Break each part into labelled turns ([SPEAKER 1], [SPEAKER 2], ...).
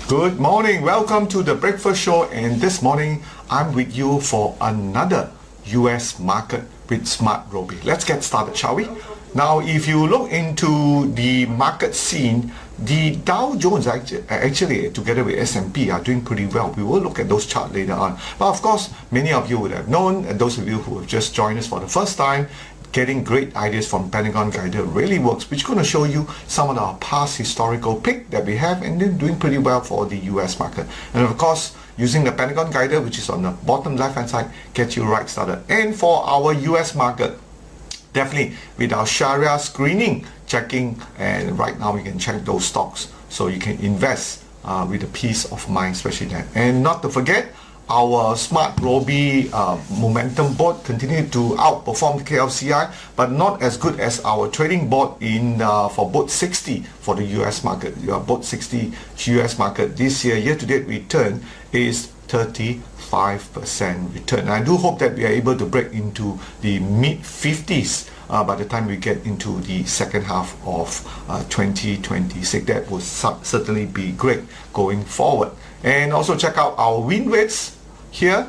[SPEAKER 1] Good morning, welcome to the breakfast show, and this morning I'm with you for another US market with SmartRobie. Let's get started, shall we? Now, if you look into the market scene, the Dow Jones actually together with S&P are doing pretty well. We will look at those charts later on. But of course, many of you would have known, and those of you who have just joined us for the first time, getting great ideas from Pentagon Guider really works, which is going to show you some of our past historical pick that we have and then doing pretty well for the US market. And of course, using the Pentagon Guider, which is on the bottom left hand side, gets you right started. And for our US market, definitely with our Sharia screening, checking, and right now we can check those stocks so you can invest with a peace of mind, especially that. And not to forget, our SmartRobie momentum board continued to outperform KLSE, but not as good as our trading board for both 60 for the US market. Both 60 US market this year to date return is 35% return. And I do hope that we are able to break into the mid 50s by the time we get into the second half of 2026. That will certainly be great going forward. And also check out our win rates here.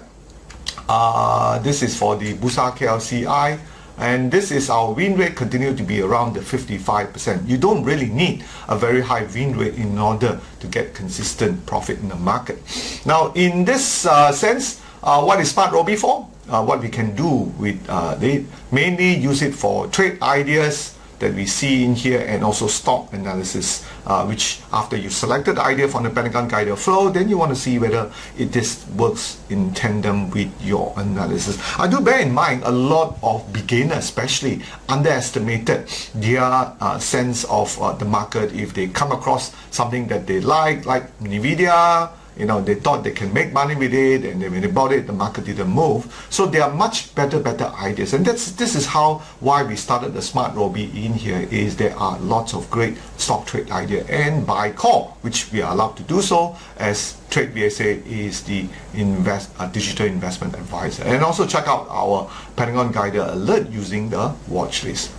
[SPEAKER 1] This is for the Bursa KLSE, and this is our win rate, continue to be around the 55%. You don't really need a very high win rate in order to get consistent profit in the market. Now, in this sense, what is SmartRobie for? What we can do with they mainly use it for trade ideas that we see in here, and also stock analysis, which after you selected the idea from the Pentagon Guider flow, then you want to see whether this works in tandem with your analysis. I do bear in mind a lot of beginners especially underestimated their sense of the market. If they come across something that they like NVIDIA, they thought they can make money with it, and when they bought it, the market didn't move. So there are much better ideas, and this is why we started the SmartRobie in here. Is there are lots of great stock trade idea, and by call, which we are allowed to do so, as Trade VSA is the digital investment advisor. And also check out our Pentagon Guider alert using the watch list.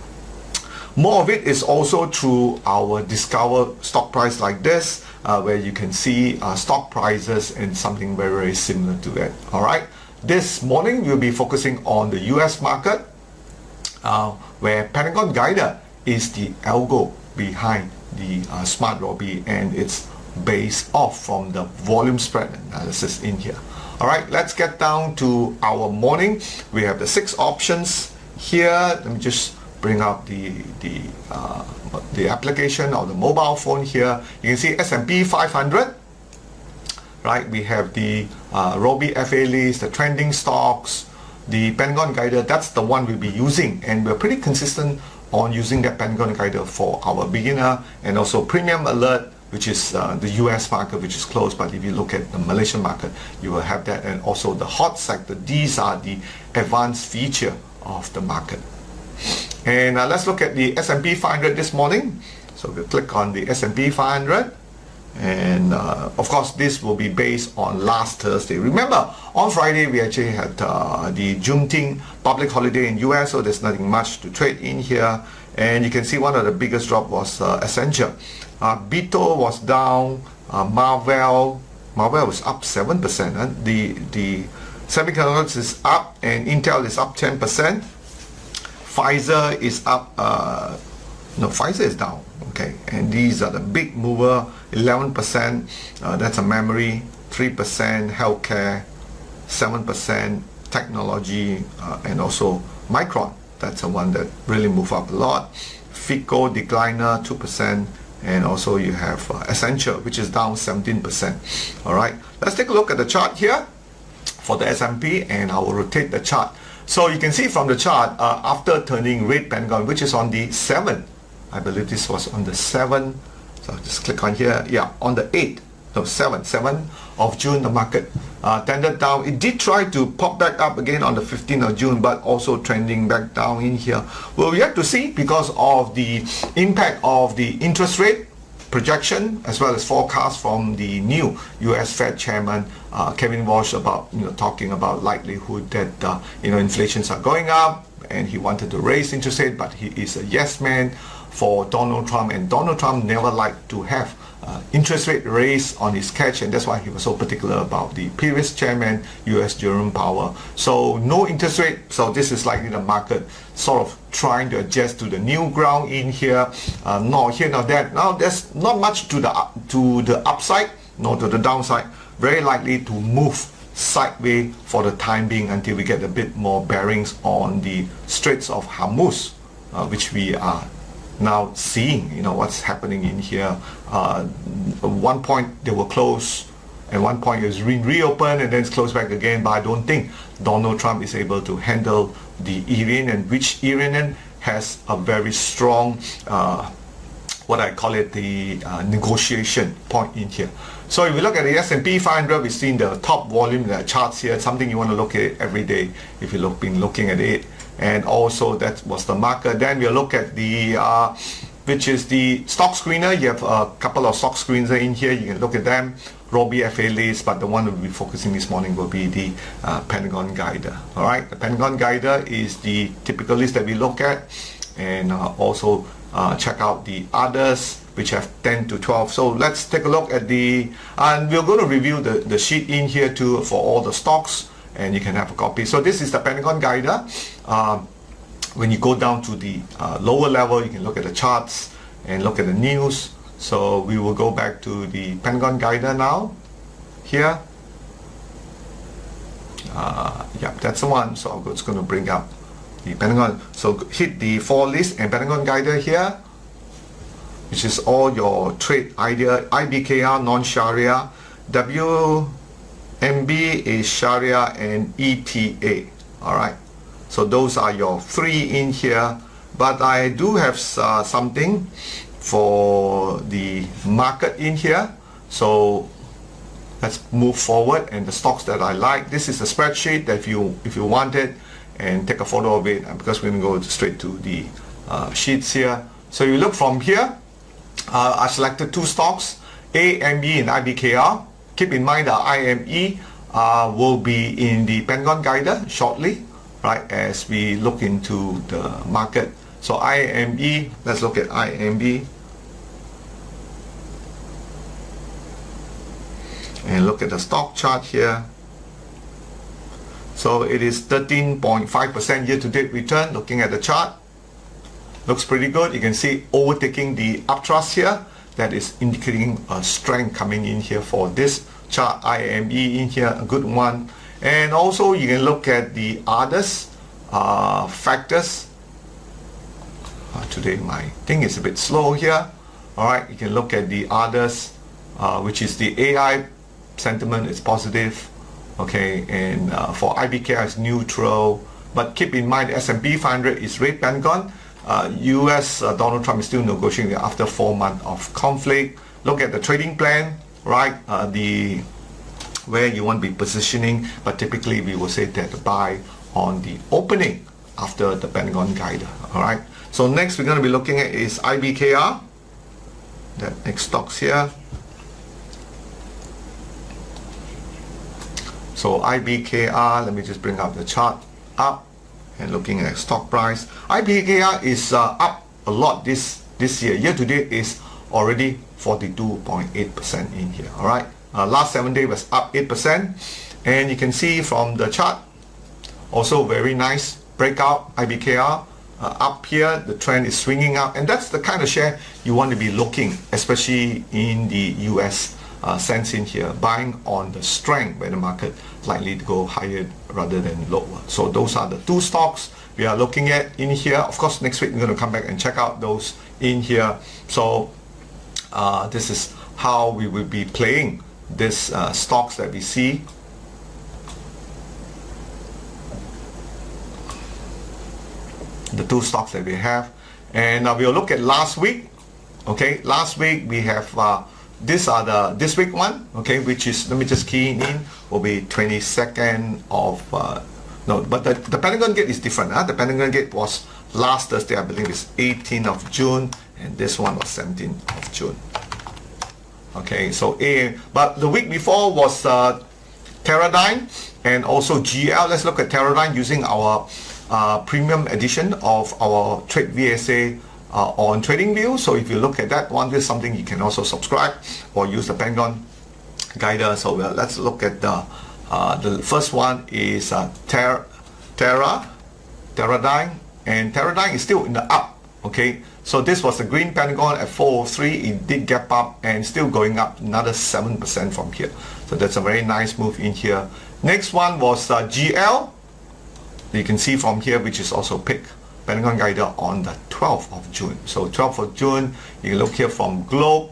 [SPEAKER 1] More of it is also through our Discover stock price like this, where you can see stock prices and something very, very similar to that. All right. This morning we'll be focusing on the US market, where Pentagon Guider is the algo behind the SmartRobie, and it's based off from the volume spread analysis in here. All right. Let's get down to our morning. We have the 6 options here. Let me just bring up the application or the mobile phone here. You can see S&P 500, right? We have the Robie FA list, the trending stocks, the Pentagon Guider. That's the one we'll be using, and we're pretty consistent on using that Pentagon Guider for our beginner, and also Premium Alert, which is the US market, which is closed. But if you look at the Malaysian market, you will have that, and also the hot sector. These are the advanced feature of the market. And let's look at the S&P 500 this morning. So we'll click on the S&P 500, and of course this will be based on last Thursday. Remember, on Friday we actually had the Juneteenth public holiday in US, so there's nothing much to trade in here. And you can see one of the biggest drop was Accenture. Bito was down. Marvell was up 7%. The semiconductors is up, and Intel is up 10%. Pfizer is up, Pfizer is down, okay, and these are the big mover. 11%, that's a memory. 3% healthcare, 7% technology, and also Micron, that's the one that really moved up a lot. FICO decliner 2%, and also you have Accenture, which is down 17%. All right, let's take a look at the chart here for the S&P, and I will rotate the chart. So you can see from the chart, after turning red Pentagon, which is on the 7th, I believe this was on the 7th, so just click on here, yeah, on the 8th, no, 7th of June, the market tended down. It did try to pop back up again on the 15th of June, but also trending back down in here. Well, we have to see, because of the impact of the interest rate projection as well as forecast from the new US Fed Chairman Kevin Walsh about talking about likelihood that inflations are going up, and he wanted to raise interest rate, but he is a yes man for Donald Trump, and Donald Trump never liked to have interest rate raise on his cash, and that's why he was so particular about the previous chairman, US Jerome Powell. So no interest rate, so this is likely the market sort of trying to adjust to the new ground in here, nor here nor that. Now there's not much to the upside nor to the downside, very likely to move sideways for the time being until we get a bit more bearings on the Straits of Hormuz, which we are now seeing, you know, what's happening in here. At one point they were closed, and one point it's reopened and then it's closed back again. But I don't think Donald Trump is able to handle the Iranian, which Iranian has a very strong what I call it, the negotiation point in here. So if we look at the S&P 500, we've seen the top volume, the charts here, something you want to look at every day if you've been looking at it. And also that was the marker. Then we'll look at the which is the stock screener. You have a couple of stock screens in here, you can look at them. Robbie FA list, but the one we'll be focusing this morning will be the Pentagon Guider. All right, the Pentagon Guider is the typical list that we look at, and also check out the others which have 10 to 12. So let's take a look at the, and we're going to review the sheet in here too for all the stocks, and you can have a copy. So this is the Pentagon Guider. When you go down to the lower level, you can look at the charts and look at the news. So we will go back to the Pentagon Guider now here. Yeah, that's the one. So I'm just going to bring up the Pentagon. So hit the 4 list and Pentagon Guider here, which is all your trade idea. IBKR non-Sharia, WMB is Sharia, and ETA. All right. So those are your 3 in here. But I do have something for the market in here. So let's move forward, and the stocks that I like. This is a spreadsheet that if you want it, and take a photo of it, because we're going to go straight to the sheets here. So you look from here, I selected 2 stocks, AME and IBKR. Keep in mind that IME will be in the Pentagon Guider shortly, right, as we look into the market. So IME, let's look at IME and look at the stock chart here. So it is 13.5% year-to-date return. Looking at the chart, looks pretty good. You can see overtaking the upthrust here. That is indicating a strength coming in here for this chart. IME in here, a good one. And also you can look at the others factors. Today my thing is a bit slow here. Alright, you can look at the others, which is the AI sentiment is positive. Okay, and for IBKR is neutral. But keep in mind the S&P 500 is red Pentagon. US Donald Trump is still negotiating after 4 months of conflict. Look at the trading plan, right? Where you want to be positioning, but typically we will say that buy on the opening after the Pentagon Guider. All right. So next we're going to be looking at is IBKR. That next stocks here. So IBKR, let me just bring up the chart up and looking at stock price. IBKR is up a lot this year. Year to date is already 42.8% in here. All right. Last 7 days was up 8%, and you can see from the chart also very nice breakout. IBKR up here, the trend is swinging up, and that's the kind of share you want to be looking, especially in the US sense in here, buying on the strength where the market likely to go higher rather than lower. So those are the 2 stocks we are looking at in here. Of course, next week we're going to come back and check out those in here. So this is how we will be playing this stocks that we see. The 2 stocks that we have, and we'll look at last week. Okay, last week we have these are the this week one, okay, which is, let me just key in, will be 22nd of no, but the Pentagon Gate is different. The Pentagon Gate was last Thursday, I believe it's 18th of June, and this one was 17th of June. Okay, so but the week before was Teradyne and also GL. Let's look at Teradyne using our premium edition of our Trade VSA on TradingView. So if you look at that one, this is something you can also subscribe or use the Pentagon Guider. So let's look at the first one is Teradyne, and Teradyne is still in the up. Okay, so this was the green Pentagon at 403. It did gap up and still going up another 7% from here. So that's a very nice move in here. Next one was GL. You can see from here, which is also pick Pentagon Guider on the 12th of June. So 12th of June, you can look here from Globe.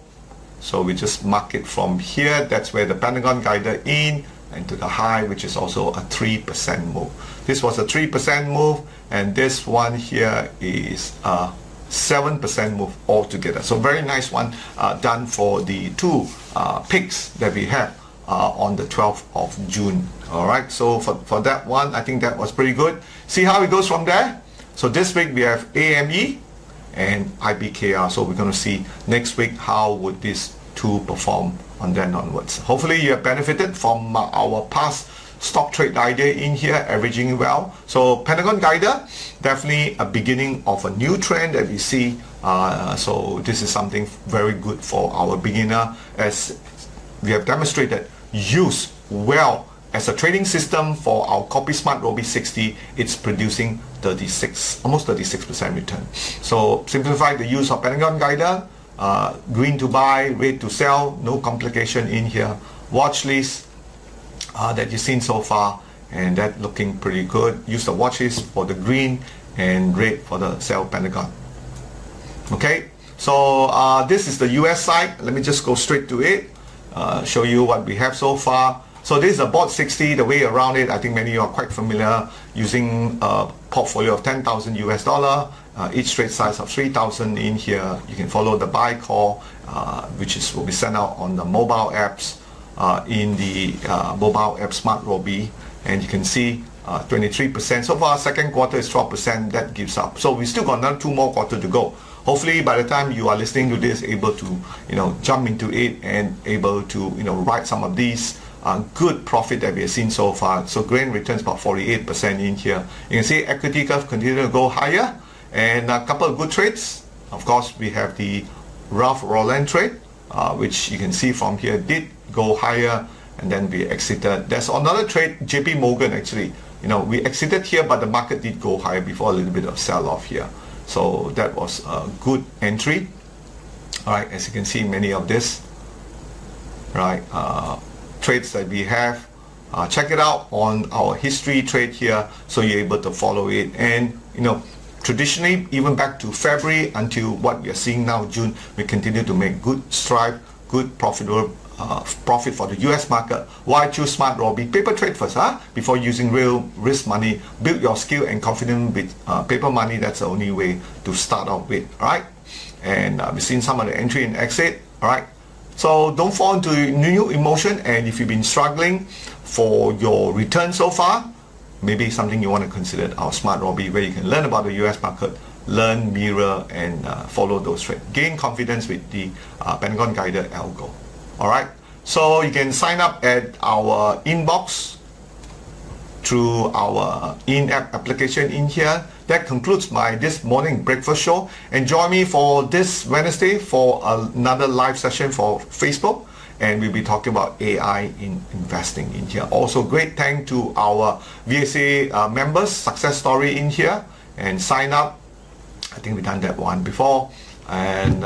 [SPEAKER 1] So we just mark it from here. That's where the Pentagon Guider in and to the high, which is also a 3% move. This was a 3% move, and this one here is a 7% move altogether. So very nice one done for the two picks that we have on the 12th of June. All right, so for that one, I think that was pretty good. See how it goes from there. So this week we have AME and IBKR. So we're going to see next week how would these two perform on then onwards. Hopefully you have benefited from our past stock trade idea in here, averaging well. So Pentagon Guider, definitely a beginning of a new trend that we see. So this is something very good for our beginner, as we have demonstrated use well as a trading system for our copy SmartRobie 60. It's producing almost 36% return. So simplify the use of Pentagon Guider, green to buy, red to sell, no complication in here. Watch list that you've seen so far, and that looking pretty good. Use the watch list for the green and red for the sell Pentagon. Okay, so this is the US side. Let me just go straight to it, show you what we have so far. So this is a bot 60, the way around it, I think many of you are quite familiar, using a portfolio of 10,000 US dollar, each trade size of 3,000 in here. You can follow the buy call, which will be sent out on the mobile apps, in the mobile app SmartRobie, and you can see 23%. So far, second quarter is 12%, that gives up. So we still got another 2 more quarters to go. Hopefully by the time you are listening to this, able to jump into it and able to write some of these good profit that we have seen so far. So grain returns about 48% in here. You can see equity curve continue to go higher, and a couple of good trades. Of course, we have the Ralph Lauren trade, which you can see from here did go higher, and then we exited. There's another trade, JP Morgan, actually. We exited here, but the market did go higher before a little bit of sell-off here. So that was a good entry. All right, as you can see, many of this, right, trades that we have. Check it out on our history trade here, so you're able to follow it. And traditionally, even back to February until what we are seeing now, June, we continue to make good stride, good profitable profit for the US market. Why choose SmartRobie? Paper trade first, before using real risk money. Build your skill and confidence with paper money. That's the only way to start out with. All right, and we've seen some of the entry and exit. All right, so don't fall into new emotion. And if you've been struggling for your return so far, maybe something you want to consider our SmartRobie, where you can learn about the US market, learn, mirror, and follow those trades. Gain confidence with the Pentagon Guider algo. Alright, so you can sign up at our inbox through our in-app application in here. That concludes this morning breakfast show. And join me for this Wednesday for another live session for Facebook, and we'll be talking about AI in investing in here. Also, great thank to our VSA members, success story in here, and sign up. I think we've done that one before. And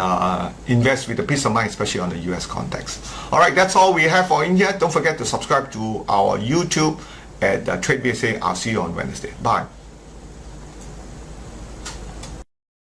[SPEAKER 1] invest with a peace of mind, especially on the US context. All right, that's all we have for in here. Don't forget to subscribe to our YouTube at TradeBSA. I'll see you on Wednesday. Bye.